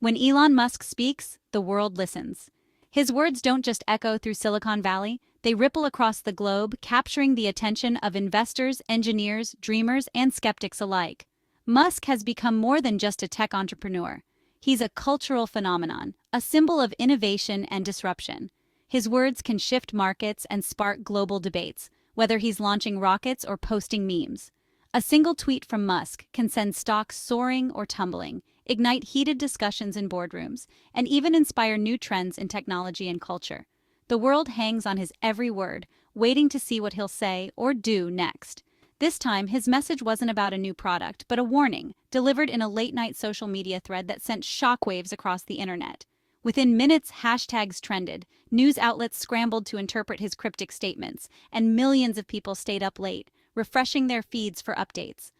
When Elon Musk speaks, the world listens. His words don't just echo through Silicon Valley, they ripple across the globe, capturing the attention of investors, engineers, dreamers, and skeptics alike. Musk has become more than just a tech entrepreneur. He's a cultural phenomenon, a symbol of innovation and disruption. His words can shift markets and spark global debates, whether he's launching rockets or posting memes. A single tweet from Musk can send stocks soaring or tumbling, ignite heated discussions in boardrooms, and even inspire new trends in technology and culture. The world hangs on his every word, waiting to see what he'll say or do next. This time, his message wasn't about a new product, but a warning, delivered in a late-night social media thread that sent shockwaves across the internet. Within minutes, hashtags trended, news outlets scrambled to interpret his cryptic statements, and millions of people stayed up late, refreshing their feeds for updates.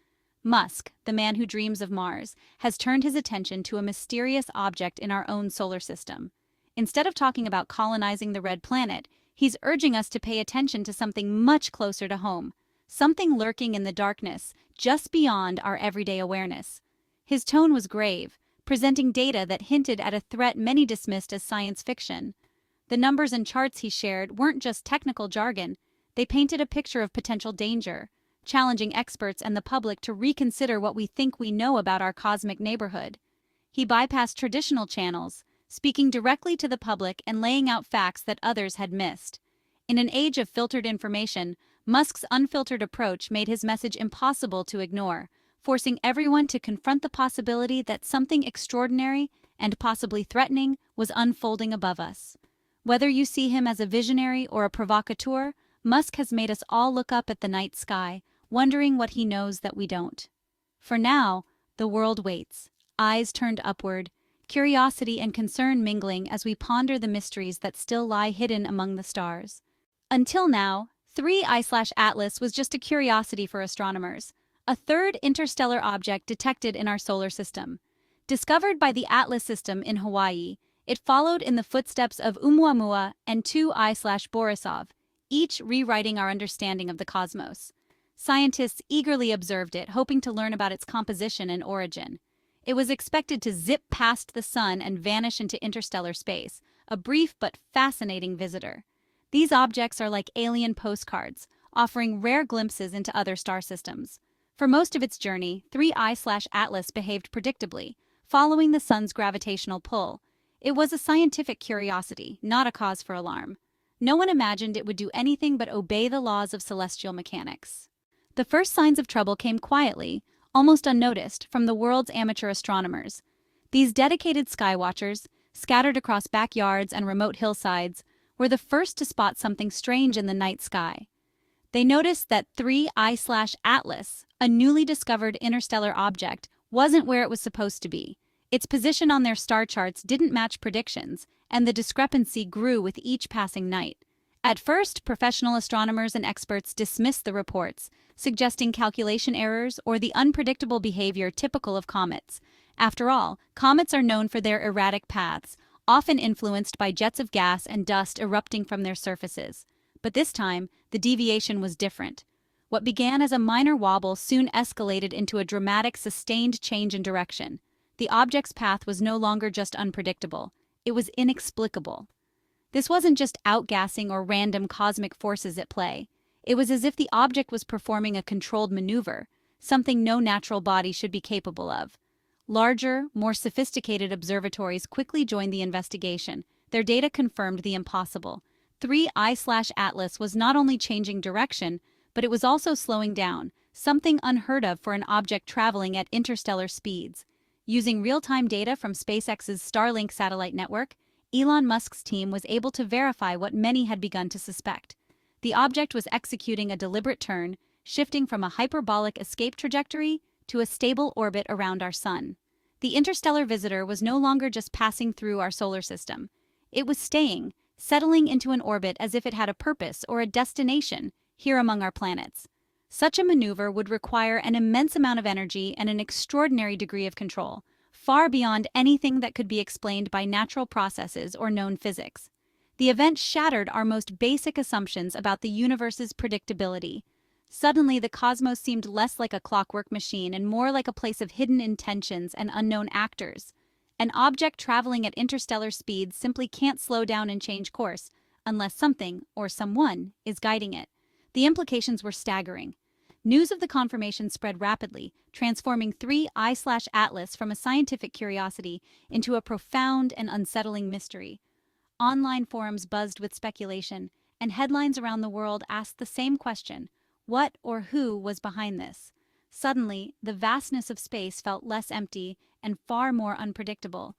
Musk, the man who dreams of Mars, has turned his attention to a mysterious object in our own solar system. Instead of talking about colonizing the red planet, he's urging us to pay attention to something much closer to home, something lurking in the darkness, just beyond our everyday awareness. His tone was grave, presenting data that hinted at a threat many dismissed as science fiction. The numbers and charts he shared weren't just technical jargon, they painted a picture of potential danger, challenging experts and the public to reconsider what we think we know about our cosmic neighborhood. He bypassed traditional channels, speaking directly to the public and laying out facts that others had missed. In an age of filtered information, Musk's unfiltered approach made his message impossible to ignore, forcing everyone to confront the possibility that something extraordinary and possibly threatening was unfolding above us. Whether you see him as a visionary or a provocateur, Musk has made us all look up at the night sky, wondering what he knows that we don't. For now, the world waits, eyes turned upward, curiosity and concern mingling as we ponder the mysteries that still lie hidden among the stars. Until now, 3I/Atlas was just a curiosity for astronomers, a third interstellar object detected in our solar system. Discovered by the Atlas system in Hawaii, it followed in the footsteps of Oumuamua and 2I/Borisov, each rewriting our understanding of the cosmos. Scientists eagerly observed it, hoping to learn about its composition and origin. It was expected to zip past the sun and vanish into interstellar space, a brief but fascinating visitor. These objects are like alien postcards, offering rare glimpses into other star systems. For most of its journey, 3I/Atlas behaved predictably, following the sun's gravitational pull. It was a scientific curiosity, not a cause for alarm. No one imagined it would do anything but obey the laws of celestial mechanics. The first signs of trouble came quietly, almost unnoticed, from the world's amateur astronomers. These dedicated skywatchers, scattered across backyards and remote hillsides, were the first to spot something strange in the night sky. They noticed that 3I/Atlas, a newly discovered interstellar object, wasn't where it was supposed to be. Its position on their star charts didn't match predictions, and the discrepancy grew with each passing night. At first, professional astronomers and experts dismissed the reports, suggesting calculation errors or the unpredictable behavior typical of comets. After all, comets are known for their erratic paths, often influenced by jets of gas and dust erupting from their surfaces. But this time, the deviation was different. What began as a minor wobble soon escalated into a dramatic, sustained change in direction. The object's path was no longer just unpredictable, it was inexplicable. This wasn't just outgassing or random cosmic forces at play. It was as if the object was performing a controlled maneuver, something no natural body should be capable of. Larger, more sophisticated observatories quickly joined the investigation. Their data confirmed the impossible. 3I/Atlas was not only changing direction, but it was also slowing down, something unheard of for an object traveling at interstellar speeds. Using real-time data from SpaceX's Starlink satellite network, Elon Musk's team was able to verify what many had begun to suspect. The object was executing a deliberate turn, shifting from a hyperbolic escape trajectory to a stable orbit around our sun. The interstellar visitor was no longer just passing through our solar system. It was staying, settling into an orbit as if it had a purpose or a destination here among our planets. Such a maneuver would require an immense amount of energy and an extraordinary degree of control, far beyond anything that could be explained by natural processes or known physics. The event shattered our most basic assumptions about the universe's predictability. Suddenly, the cosmos seemed less like a clockwork machine and more like a place of hidden intentions and unknown actors. An object traveling at interstellar speeds simply can't slow down and change course, unless something, or someone, is guiding it. The implications were staggering. News of the confirmation spread rapidly, transforming 3I/Atlas from a scientific curiosity into a profound and unsettling mystery. Online forums buzzed with speculation, and headlines around the world asked the same question: what or who was behind this? Suddenly, the vastness of space felt less empty and far more unpredictable.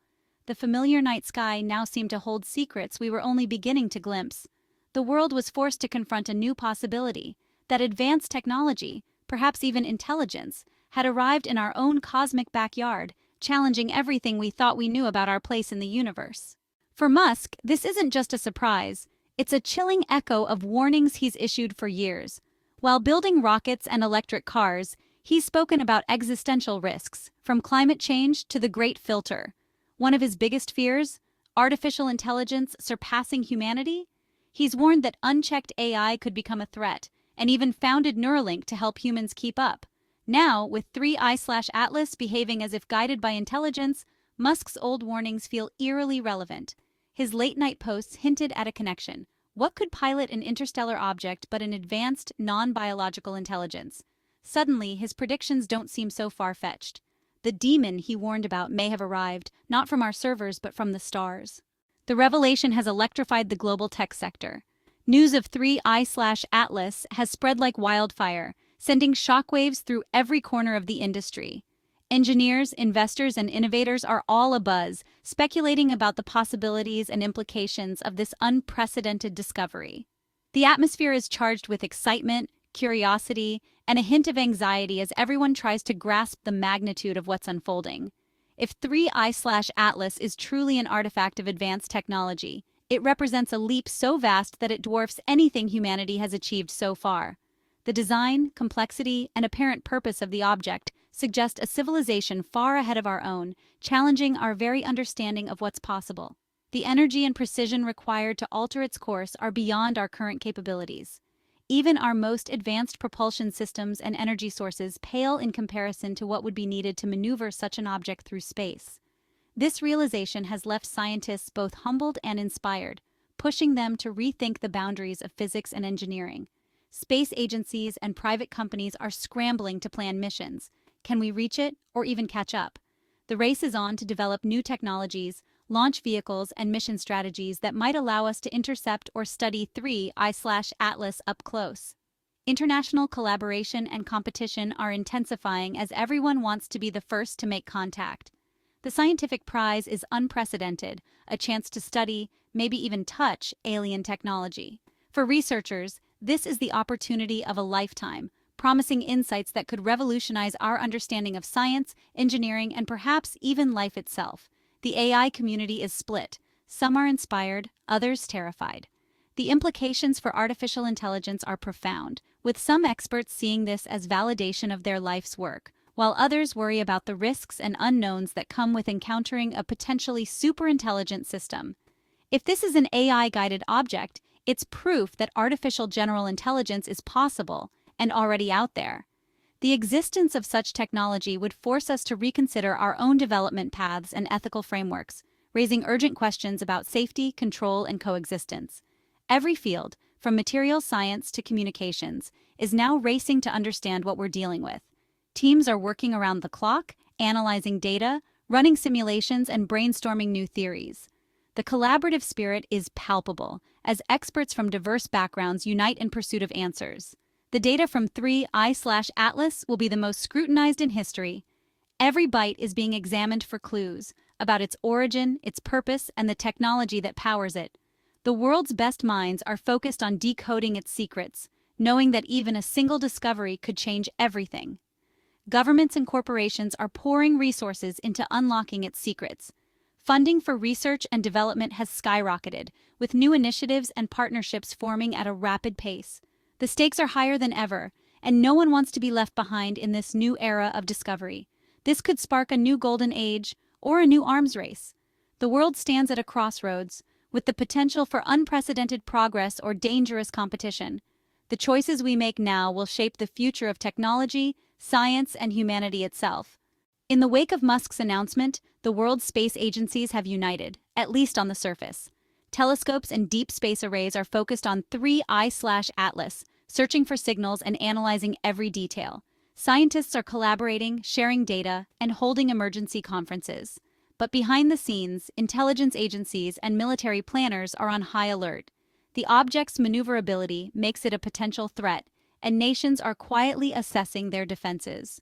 The familiar night sky now seemed to hold secrets we were only beginning to glimpse. The world was forced to confront a new possibility: that advanced technology, perhaps even intelligence, had arrived in our own cosmic backyard, challenging everything we thought we knew about our place in the universe. For Musk, this isn't just a surprise, it's a chilling echo of warnings he's issued for years. While building rockets and electric cars, he's spoken about existential risks, from climate change to the Great Filter. One of his biggest fears? Artificial intelligence surpassing humanity? He's warned that unchecked AI could become a threat, and even founded Neuralink to help humans keep up. Now, with 3I/Atlas behaving as if guided by intelligence, Musk's old warnings feel eerily relevant. His late-night posts hinted at a connection. What could pilot an interstellar object but an advanced, non-biological intelligence? Suddenly, his predictions don't seem so far-fetched. The demon he warned about may have arrived, not from our servers but from the stars. The revelation has electrified the global tech sector. News of 3I/Atlas has spread like wildfire, sending shockwaves through every corner of the industry. Engineers, investors, and innovators are all abuzz, speculating about the possibilities and implications of this unprecedented discovery. The atmosphere is charged with excitement, curiosity, and a hint of anxiety as everyone tries to grasp the magnitude of what's unfolding. If 3I/Atlas is truly an artifact of advanced technology, it represents a leap so vast that it dwarfs anything humanity has achieved so far. The design, complexity, and apparent purpose of the object suggest a civilization far ahead of our own, challenging our very understanding of what's possible. The energy and precision required to alter its course are beyond our current capabilities. Even our most advanced propulsion systems and energy sources pale in comparison to what would be needed to maneuver such an object through space. This realization has left scientists both humbled and inspired, pushing them to rethink the boundaries of physics and engineering. Space agencies and private companies are scrambling to plan missions. Can we reach it, or even catch up? The race is on to develop new technologies, launch vehicles, and mission strategies that might allow us to intercept or study 3I/Atlas up close. International collaboration and competition are intensifying as everyone wants to be the first to make contact. The scientific prize is unprecedented, a chance to study, maybe even touch, alien technology. For researchers, this is the opportunity of a lifetime, promising insights that could revolutionize our understanding of science, engineering, and perhaps even life itself. The AI community is split. Some are inspired, others terrified. The implications for artificial intelligence are profound, with some experts seeing this as validation of their life's work, while others worry about the risks and unknowns that come with encountering a potentially superintelligent system. If this is an AI-guided object, it's proof that artificial general intelligence is possible and already out there. The existence of such technology would force us to reconsider our own development paths and ethical frameworks, raising urgent questions about safety, control, and coexistence. Every field, from materials science to communications, is now racing to understand what we're dealing with. Teams are working around the clock, analyzing data, running simulations, and brainstorming new theories. The collaborative spirit is palpable, as experts from diverse backgrounds unite in pursuit of answers. The data from 3I/Atlas will be the most scrutinized in history. Every byte is being examined for clues about its origin, its purpose, and the technology that powers it. The world's best minds are focused on decoding its secrets, knowing that even a single discovery could change everything. Governments and corporations are pouring resources into unlocking its secrets. Funding for research and development has skyrocketed, with new initiatives and partnerships forming at a rapid pace. The stakes are higher than ever, and no one wants to be left behind in this new era of discovery. This could spark a new golden age or a new arms race. The world stands at a crossroads, with the potential for unprecedented progress or dangerous competition. The choices we make now will shape the future of technology, science, and humanity itself. In the wake of Musk's announcement, the world's space agencies have united, at least on the surface. Telescopes and deep space arrays are focused on 3I/Atlas, searching for signals and analyzing every detail. Scientists are collaborating, sharing data, and holding emergency conferences. But behind the scenes, intelligence agencies and military planners are on high alert. The object's maneuverability makes it a potential threat, and nations are quietly assessing their defenses.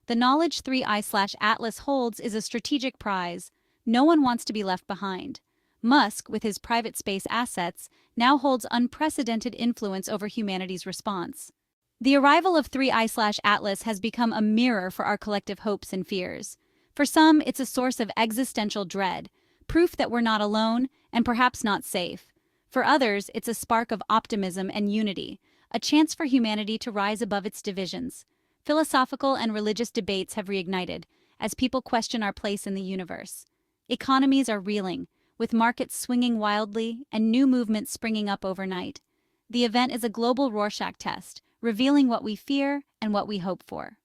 The knowledge 3I/Atlas holds is a strategic prize. No one wants to be left behind. Musk, with his private space assets, now holds unprecedented influence over humanity's response. The arrival of 3I/Atlas has become a mirror for our collective hopes and fears. For some, it's a source of existential dread, proof that we're not alone and perhaps not safe. For others, it's a spark of optimism and unity, a chance for humanity to rise above its divisions. Philosophical and religious debates have reignited as people question our place in the universe. Economies are reeling, with markets swinging wildly and new movements springing up overnight. The event is a global Rorschach test, revealing what we fear and what we hope for.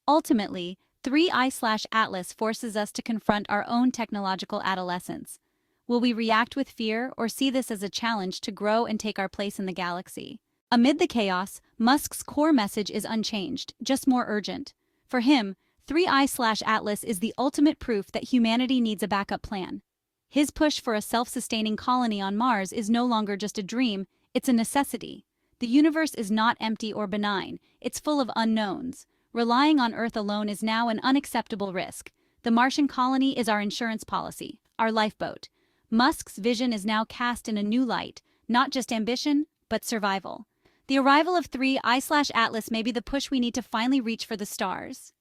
Ultimately, 3I/Atlas forces us to confront our own technological adolescence. Will we react with fear or see this as a challenge to grow and take our place in the galaxy? Amid the chaos, Musk's core message is unchanged, just more urgent. For him, 3I/Atlas is the ultimate proof that humanity needs a backup plan. His push for a self-sustaining colony on Mars is no longer just a dream, it's a necessity. The universe is not empty or benign, it's full of unknowns. Relying on Earth alone is now an unacceptable risk. The Martian colony is our insurance policy, our lifeboat. Musk's vision is now cast in a new light, not just ambition, but survival. The arrival of 3I/Atlas may be the push we need to finally reach for the stars.